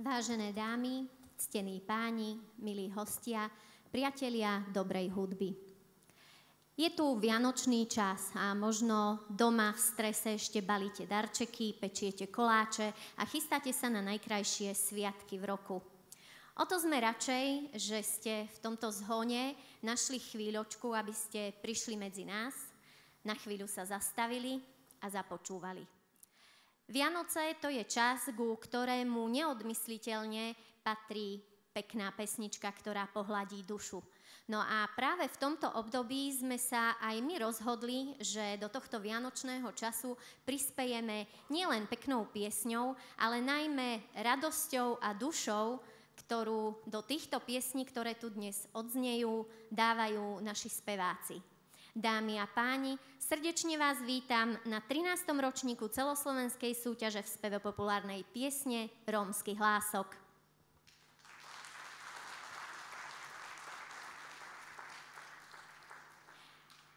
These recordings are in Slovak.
Vážené dámy, ctení páni, milí hostia, priatelia dobrej hudby. Je tu vianočný čas a možno doma v strese ešte balíte darčeky, pečiete koláče a chystáte sa na najkrajšie sviatky v roku. O to sme radšej, že ste v tomto zhone našli chvíľočku, aby ste prišli medzi nás, na chvíľu sa zastavili a započúvali. Vianoce to je čas, ku ktorému neodmysliteľne patrí pekná pesnička, ktorá pohladí dušu. No a práve v tomto období sme sa aj my rozhodli, že do tohto vianočného času prispejeme nielen peknou piesňou, ale najmä radosťou a dušou, ktorú do týchto piesní, ktoré tu dnes odznejú, dávajú naši speváci. Dámy a páni, srdečne vás vítam na 13. ročníku celoslovenskej súťaže v speve populárnej piesne Rómsky hlások.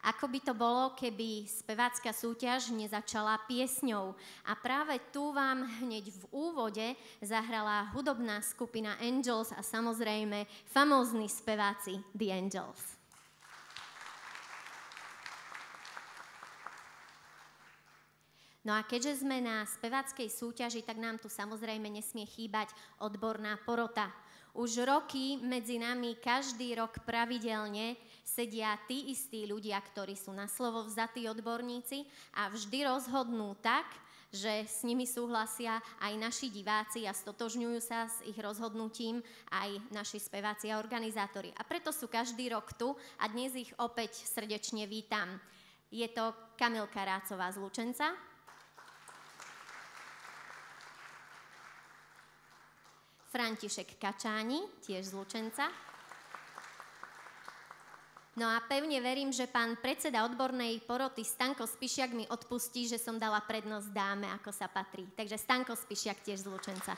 Ako by to bolo, keby spevácka súťaž nezačala piesňou? A práve tu vám hneď v úvode zahrala hudobná skupina Angels a samozrejme famózni speváci The Angels. No a keďže sme na speváckej súťaži, tak nám tu samozrejme nesmie chýbať odborná porota. Už roky medzi nami každý rok pravidelne sedia tí istí ľudia, ktorí sú na slovo vzatí odborníci a vždy rozhodnú tak, že s nimi súhlasia aj naši diváci a stotožňujú sa s ich rozhodnutím aj naši speváci a organizátori. A preto sú každý rok tu a dnes ich opäť srdečne vítam. Je to Kamilka Rácová z Lučenca, František Kačáni, tiež z Lučenca. No a pevne verím, že pán predseda odbornej poroty Stanko Spišiak mi odpustí, že som dala prednosť dáme, ako sa patrí. Takže Stanko Spišiak tiež z Lučenca.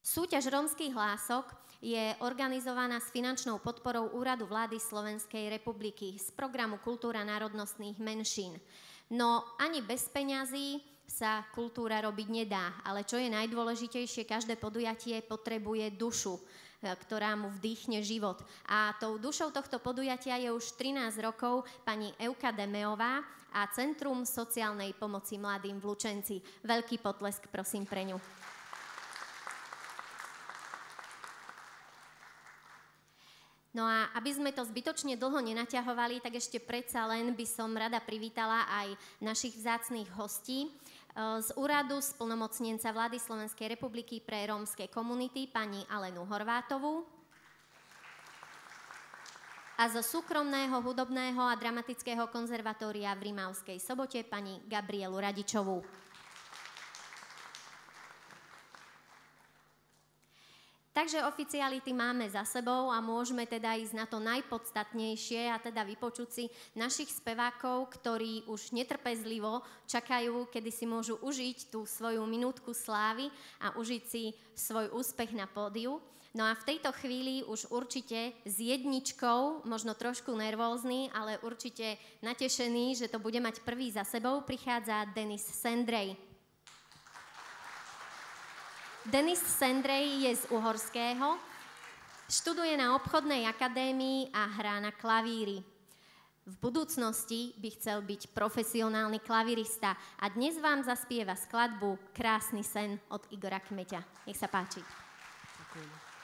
Súťaž Rómskych hlások je organizovaná s finančnou podporou Úradu vlády Slovenskej republiky z programu Kultúra národnostných menšín. No ani bez peňazí sa kultúra robiť nedá, ale čo je najdôležitejšie, každé podujatie potrebuje dušu, ktorá mu vdýchne život. A tou dušou tohto podujatia je už 13 rokov pani Evka Demeová a Centrum sociálnej pomoci mladým v Lučenci. Veľký potlesk, prosím, pre ňu. No a aby sme to zbytočne dlho nenaťahovali, tak ešte predsa len by som rada privítala aj našich vzácnych hostí. Z úradu splnomocnenca vlády Slovenskej republiky pre rómske komunity pani Alenu Horvátovú a zo súkromného hudobného a dramatického konzervatória v Rimavskej Sobote pani Gabrielu Radičovú. Takže oficiality máme za sebou a môžeme teda ísť na to najpodstatnejšie a teda vypočuť si našich spevákov, ktorí už netrpezlivo čakajú, kedy si môžu užiť tú svoju minútku slávy a užiť si svoj úspech na pódiu. No a v tejto chvíli už určite s jedničkou, možno trošku nervózny, ale určite natešený, že to bude mať prvý za sebou, prichádza Denis Sendrej. Denis Sendrej je z Uhorského, študuje na obchodnej akadémii a hrá na klavíri. V budúcnosti by chcel byť profesionálny klavírista a dnes vám zaspieva skladbu Krásny sen od Igora Kmeťa. Nech sa páči. Ďakujem.